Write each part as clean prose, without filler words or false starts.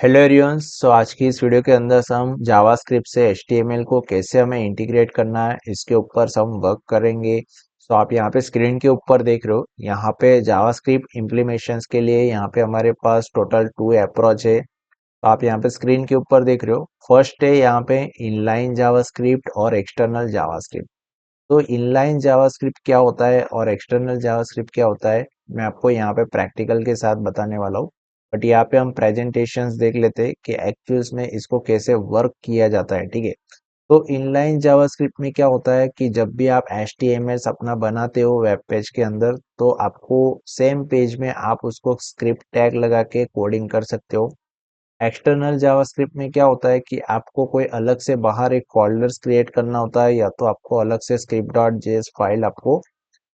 Hello everyone. आज की इस वीडियो के अंदर हम जावास्क्रिप्ट से एचटीएमएल को कैसे हमें इंटीग्रेट करना है इसके ऊपर हम वर्क करेंगे। आप यहाँ पे स्क्रीन के ऊपर देख रहे हो, यहाँ पे जावास्क्रिप्ट इम्प्लीमेशंस के लिए यहाँ पे हमारे पास टोटल 2 अप्रोच है। तो आप यहाँ पे स्क्रीन के ऊपर देख रहे हो, फर्स्ट है यहाँ पे इनलाइन जावास्क्रिप्ट और एक्सटर्नल जावास्क्रिप्ट। तो इनलाइन जावास्क्रिप्ट क्या होता है और एक्सटर्नल जावास्क्रिप्ट क्या होता है, मैं आपको यहाँ पे प्रैक्टिकल के साथ बताने वाला हूँ। बट यहाँ पे हम प्रेजेंटेशंस देख लेते हैं कि एक्चुअल्स में इसको कैसे वर्क किया जाता है। ठीक है, तो इनलाइन जावास्क्रिप्ट में क्या होता है कि जब भी आप HTML अपना बनाते हो वेब पेज के अंदर, तो आपको सेम पेज में आप उसको स्क्रिप्ट टैग लगा के कोडिंग कर सकते हो। एक्सटर्नल जावास्क्रिप्ट में क्या होता है कि आपको कोई अलग से बाहर एक फोल्डर्स क्रिएट करना होता है, या तो आपको अलग से स्क्रिप्ट डॉट जेएस फाइल आपको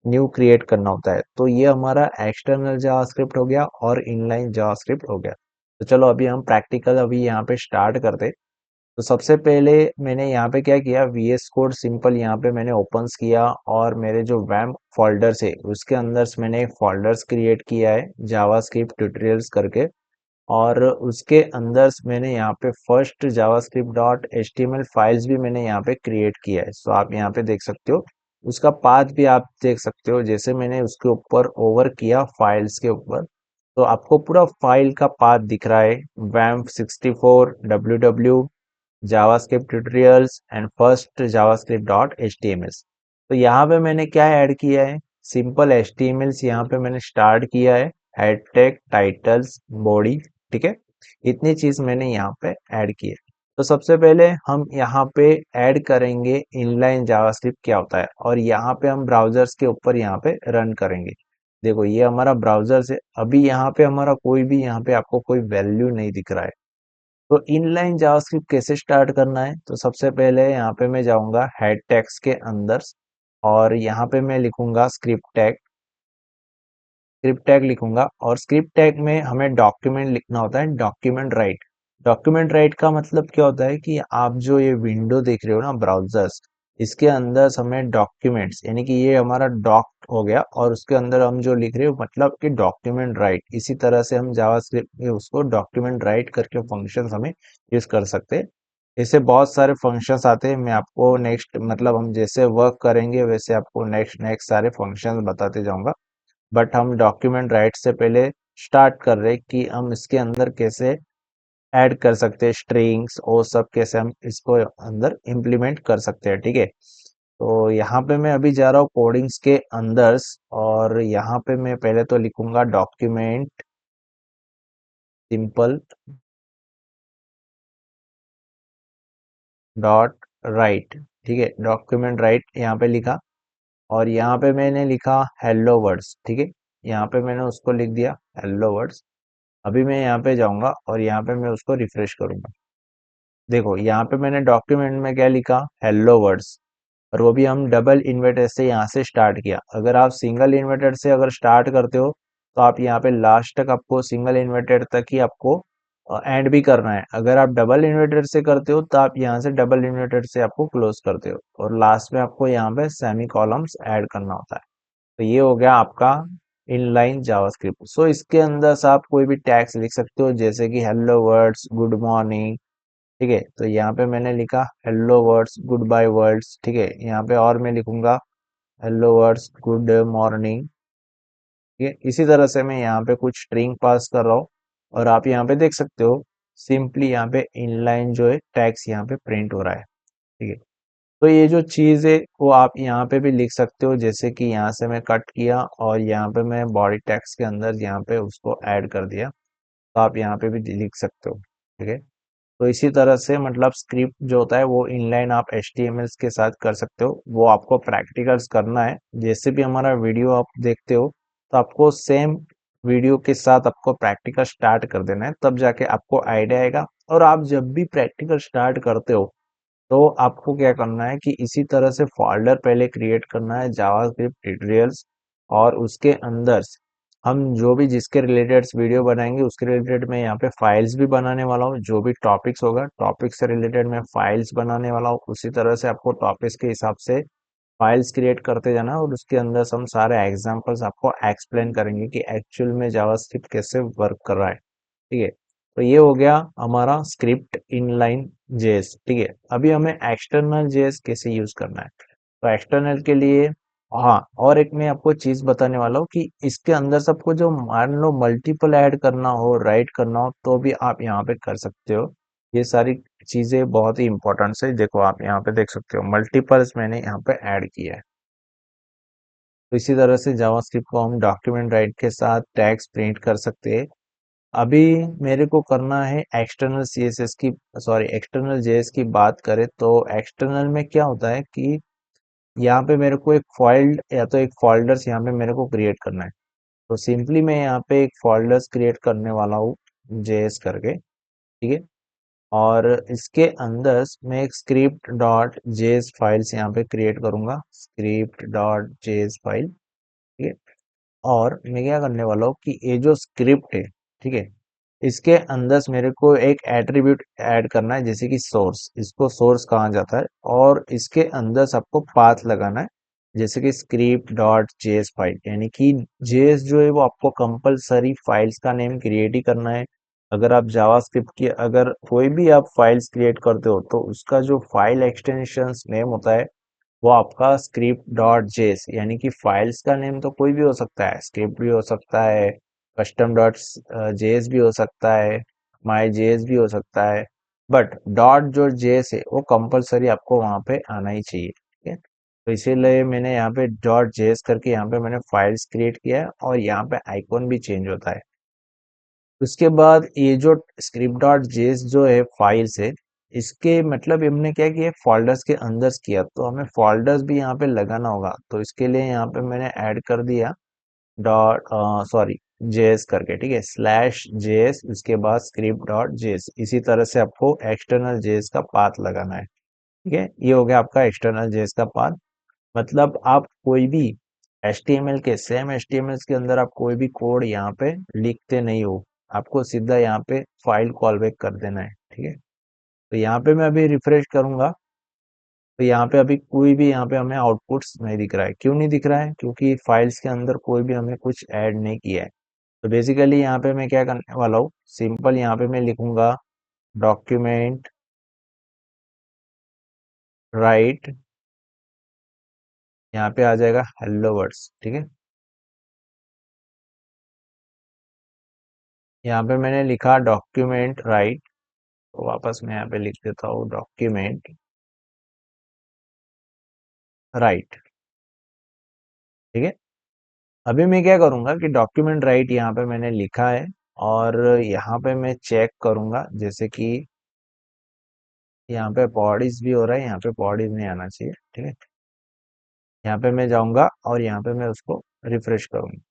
न्यू क्रिएट करना होता है। तो ये हमारा एक्सटर्नल जावास्क्रिप्ट हो गया और इनलाइन जावास्क्रिप्ट हो गया। तो चलो अभी हम प्रैक्टिकल अभी यहाँ पे स्टार्ट करते हैं। तो सबसे पहले मैंने यहाँ पे क्या किया, VS कोड सिंपल यहाँ पे मैंने ओपन्स किया और मेरे जो वैम्प फोल्डर्स है उसके अंदर से मैंने फोल्डर्स क्रिएट किया है जावास्क्रिप्ट ट्यूटोरियल्स करके। और उसके अंदर मैंने यहाँ पे first JavaScript dot HTML files भी मैंने यहाँ पे क्रिएट किया है। सो आप यहाँ पे देख सकते हो, उसका पाथ भी आप देख सकते हो। जैसे मैंने उसके ऊपर ओवर किया फाइल्स के ऊपर, तो आपको पूरा फाइल का पाथ दिख रहा है। वैम्प 64 www JavaScript tutorials and first JavaScript dot HTML. तो यहाँ पे मैंने क्या ऐड किया है, सिंपल एचटीएमएल यहाँ पे मैंने स्टार्ट किया है, हेड टैग, टाइटल्स, बॉडी। ठीक है, इतनी चीज मैंने यहाँ पे ऐड की है। तो सबसे पहले हम यहाँ पे ऐड करेंगे इनलाइन जावास्क्रिप्ट क्या होता है, और यहाँ पे हम ब्राउजर्स के ऊपर यहाँ पे रन करेंगे। देखो ये हमारा ब्राउजर से अभी यहाँ पे हमारा कोई भी यहाँ पे आपको कोई वैल्यू नहीं दिख रहा है। तो इनलाइन जावास्क्रिप्ट कैसे स्टार्ट करना है, तो सबसे पहले यहाँ पे मैं जाऊंगा हेड टैग्स के अंदर, और यहाँ पे मैं लिखूंगा स्क्रिप्ट टैग लिखूंगा। और स्क्रिप्ट टैग में हमें डॉक्यूमेंट लिखना होता है, डॉक्यूमेंट राइट। डॉक्यूमेंट राइट का मतलब क्या होता है कि आप जो ये विंडो देख रहे हो ना ब्राउजर्स, इसके अंदर हमें डॉक्यूमेंट्स, यानी कि ये हमारा डॉक हो गया, और उसके अंदर हम जो लिख रहे हो मतलब कि डॉक्यूमेंट राइट। इसी तरह से हम जावास्क्रिप्ट में उसको डॉक्यूमेंट राइट करके फंक्शंस हमें यूज कर सकते हैं। इससे बहुत सारे फंक्शंस आते हैं, मैं आपको नेक्स्ट मतलब हम जैसे वर्क करेंगे वैसे आपको नेक्स्ट नेक्स्ट सारे फंक्शंस बताते जाऊंगा। बट हम डॉक्यूमेंट राइट से पहले स्टार्ट कर रहे हैं कि हम इसके अंदर कैसे ऐड कर सकते हैं स्ट्रिंग्स और सब, कैसे हम इसको अंदर इम्प्लीमेंट कर सकते हैं। ठीक है, तो यहाँ पे मैं अभी जा रहा हूँ कोडिंग्स के अंदर, और यहाँ पे मैं पहले तो लिखूंगा डॉक्यूमेंट सिंपल डॉट राइट। ठीक है, डॉक्यूमेंट राइट यहाँ पे लिखा, और यहाँ पे मैंने लिखा हेलो वर्ड्स। ठीक है, यहाँ पे मैंने उसको लिख दिया हेलो वर्ड्स। अभी मैं यहाँ पे जाऊंगा और यहाँ पे मैं उसको रिफ्रेश करूंगा। देखो यहाँ पे मैंने डॉक्यूमेंट में क्या लिखा, हेलो वर्ड्स। और वो भी हम डबल इन्वर्टेड से यहाँ से स्टार्ट किया। अगर आप सिंगल इन्वर्टेड से अगर स्टार्ट करते हो, तो आप यहाँ पे लास्ट तक आपको सिंगल इन्वर्टेड तक ही आपको एंड भी करना है। अगर आप डबल इन्वर्टेड से करते हो तो आप यहाँ से डबल इन्वर्टेड से आपको क्लोज करते हो, और लास्ट में आपको यहाँ पे सेमी कॉलम्स ऐड करना होता है। तो ये हो गया आपका इनलाइन जावास्क्रिप्ट। सो इसके अंदर से आप कोई भी टैग्स लिख सकते हो, जैसे कि हेलो वर्ड्स, गुड मॉर्निंग। ठीक है, तो यहाँ पे मैंने लिखा hello words, good by words. ठीक है, यहाँ पे और मैं लिखूंगा हेलो वर्ड्स, गुड मॉर्निंग। ठीक है, इसी तरह से मैं यहाँ पे कुछ स्ट्रिंग पास कर रहा हूँ, और आप यहाँ पे देख सकते हो सिंपली यहाँ पे इनलाइन जो है टैग्स यहाँ पे प्रिंट हो रहा है। ठीक है, तो ये जो चीज है वो आप यहाँ पे भी लिख सकते हो, जैसे कि यहाँ से मैं कट किया और यहाँ पे मैं बॉडी टैग्स के अंदर यहाँ पे उसको ऐड कर दिया। तो आप यहाँ पे भी लिख सकते हो। ठीक है, तो इसी तरह से मतलब स्क्रिप्ट जो होता है वो इनलाइन आप HTML के साथ कर सकते हो। वो आपको प्रैक्टिकल्स करना है, जैसे भी हमारा वीडियो आप देखते हो तो आपको सेम वीडियो के साथ आपको प्रैक्टिकल स्टार्ट कर देना है, तब जाके आपको आइडिया आएगा। और आप जब भी प्रैक्टिकल स्टार्ट करते हो तो आपको क्या करना है कि इसी तरह से फोल्डर पहले क्रिएट करना है जावास्क्रिप्ट ट्यूटोरियल्स, और उसके अंदर हम जो भी जिसके रिलेटेड वीडियो बनाएंगे उसके रिलेटेड मैं यहाँ पे फाइल्स भी बनाने वाला हूँ। जो भी टॉपिक्स होगा टॉपिक से रिलेटेड मैं फाइल्स बनाने वाला हूँ। उसी तरह से आपको टॉपिक्स के हिसाब से फाइल्स क्रिएट करते जाना है, और उसके अंदर से हम सारे एग्जांपल्स आपको एक्सप्लेन करेंगे कि एक्चुअल में जावास्क्रिप्ट कैसे वर्क कर रहा है। ठीक है, तो ये हो गया हमारा स्क्रिप्ट इनलाइन जेएस। ठीक है, अभी हमें एक्सटर्नल जेएस कैसे यूज करना है। तो एक्सटर्नल के लिए, हाँ, और एक मैं आपको चीज बताने वाला हूँ कि इसके अंदर सबको जो मान लो मल्टीपल ऐड करना हो, राइट करना हो, तो भी आप यहाँ पे कर सकते हो। ये सारी चीजें बहुत ही इंपॉर्टेंट है। देखो आप यहाँ पे देख सकते हो मल्टीपल्स मैंने यहाँ पे ऐड किया है। तो इसी तरह से जावास्क्रिप्ट को हम डॉक्यूमेंट राइट के साथ टैग्स प्रिंट कर सकते हैं। अभी मेरे को करना है एक्सटर्नल सीएसएस की, सॉरी एक्सटर्नल जेएस की बात करें तो एक्सटर्नल में क्या होता है कि यहाँ पे मेरे को एक फाइल या तो एक फोल्डर्स यहाँ पे मेरे को क्रिएट करना है। तो सिंपली मैं यहाँ पे एक फोल्डर्स क्रिएट करने वाला हूँ जेएस करके। ठीक है, और इसके अंदर मैं एक स्क्रिप्ट डॉट जेएस फाइल्स यहाँ पे क्रिएट करूंगा, स्क्रिप्ट डॉट जेएस फाइल। ठीक है, और मैं क्या करने वाला हूँ कि ये जो स्क्रिप्ट है, ठीक है, इसके अंदर मेरे को एक एट्रीब्यूट ऐड करना है, जैसे कि सोर्स, इसको सोर्स कहा जाता है, और इसके अंदर सबको पाथ लगाना है, जैसे कि स्क्रिप्ट डॉट जेएस फाइल, यानी कि जेएस जो है वो आपको कंपलसरी फाइल्स का नेम क्रिएट ही करना है। अगर आप जावास्क्रिप्ट की अगर कोई भी आप फाइल्स क्रिएट करते हो तो उसका जो फाइल एक्सटेंशन नेम होता है वो आपका स्क्रिप्ट डॉट जेएस, यानी कि फाइल्स का नेम तो कोई भी हो सकता है, स्क्रिप्ट भी हो सकता है, कस्टम डॉट जेएस भी हो सकता है, माई जेएस भी हो सकता है, बट डॉट जो जेएस है वो कंपलसरी आपको वहां पे आना ही चाहिए। ठीक है, तो इसीलिए मैंने यहाँ पे डॉट जेएस करके यहाँ पे मैंने फाइल्स क्रिएट किया है, और यहाँ पे आइकॉन भी चेंज होता है। उसके बाद ये जो स्क्रिप्ट डॉट जेएस जो है फाइल्स है, इसके मतलब हमने क्या किया, फोल्डर्स के अंदर किया, तो हमें फोल्डर्स भी यहाँ पे लगाना होगा। तो इसके लिए यहाँ पे मैंने ऐड कर दिया डॉट, सॉरी, जेएस करके। ठीक है, स्लैश जेएस, उसके बाद स्क्रिप्ट डॉट जेएस। इसी तरह से आपको एक्सटर्नल जेएस का पाथ लगाना है। ठीक है, ये हो गया आपका एक्सटर्नल जेएस का पाथ। मतलब आप कोई भी HTML के, सेम HTML के अंदर आप कोई भी कोड यहाँ पे लिखते नहीं हो, आपको सीधा यहाँ पे फाइल कॉल बैक कर देना है। ठीक है, तो यहाँ पे मैं अभी रिफ्रेश करूंगा, तो यहाँ पे अभी कोई भी यहाँ पे हमें आउटपुट्स नहीं दिख रहा है। क्यों नहीं दिख रहा है? क्योंकि फाइल्स के अंदर कोई भी हमने कुछ ऐड नहीं किया है। तो बेसिकली यहाँ पे मैं क्या करने वाला हूँ, सिंपल यहाँ पे मैं लिखूंगा डॉक्यूमेंट राइट, यहाँ पे आ जाएगा हेलो वर्ड्स। ठीक है, यहाँ पे मैंने लिखा डॉक्यूमेंट राइट, तो वापस मैं यहाँ पे लिख देता हूँ डॉक्यूमेंट राइट। ठीक है, अभी मैं क्या करूंगा कि डॉक्यूमेंट राइट यहाँ पे मैंने लिखा है, और यहाँ पे मैं चेक करूंगा, जैसे कि यहाँ पे बॉडीज भी हो रहा है, यहाँ पे बॉडीज नहीं आना चाहिए। ठीक है, यहाँ पे मैं जाऊंगा और यहाँ पे मैं उसको रिफ्रेश करूंगा,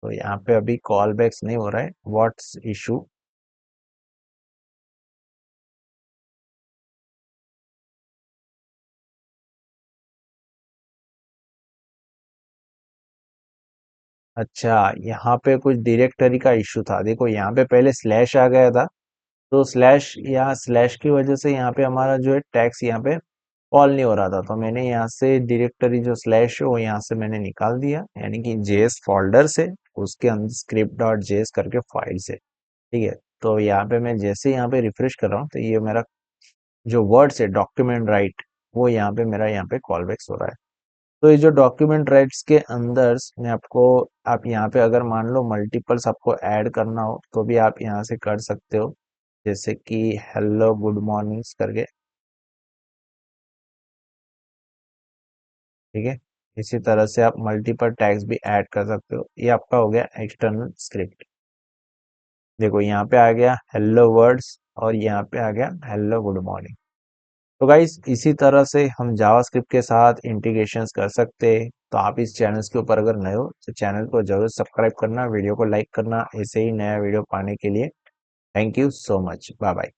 तो यहाँ पे अभी कॉल बैक्स नहीं हो रहा है, व्हाट्स इशू। अच्छा, यहाँ पे कुछ डायरेक्टरी का इशू था। देखो यहाँ पे पहले स्लैश आ गया था, तो स्लैश या स्लैश की वजह से यहाँ पे हमारा जो है टैक्स यहाँ पे कॉल नहीं हो रहा था। तो मैंने यहाँ से डायरेक्टरी जो स्लैश है वो यहाँ से मैंने निकाल दिया, यानी कि जेएस फोल्डर से, उसके अंदर स्क्रिप्ट डॉट जेएस करके फाइल से। ठीक है, तो यहाँ पे मैं जैसे यहाँ पे रिफ्रेश कर रहा हूँ तो ये मेरा जो वर्ड्स है डॉक्यूमेंट राइट, वो यहाँ पे मेरा यहाँ पे कॉल बैक्स हो रहा है। तो ये जो डॉक्यूमेंट राइट्स के अंदर मैं आपको, आप यहाँ पे अगर मान लो मल्टीपल्स आपको ऐड करना हो तो भी आप यहाँ से कर सकते हो, जैसे कि हेलो गुड मॉर्निंग्स करके। ठीक है, इसी तरह से आप मल्टीपल टैग्स भी ऐड कर सकते हो। ये आपका हो गया एक्सटर्नल स्क्रिप्ट। देखो यहाँ पे आ गया हेलो वर्ड्स, और यहाँ पे आ गया हेलो गुड मॉर्निंग। तो गाइस इसी तरह से हम जावास्क्रिप्ट के साथ इंटीग्रेशंस कर सकते हैं। तो आप इस चैनल के ऊपर अगर नए हो तो चैनल को जरूर सब्सक्राइब करना, वीडियो को लाइक करना, ऐसे ही नया वीडियो पाने के लिए। Thank you so much, bye bye.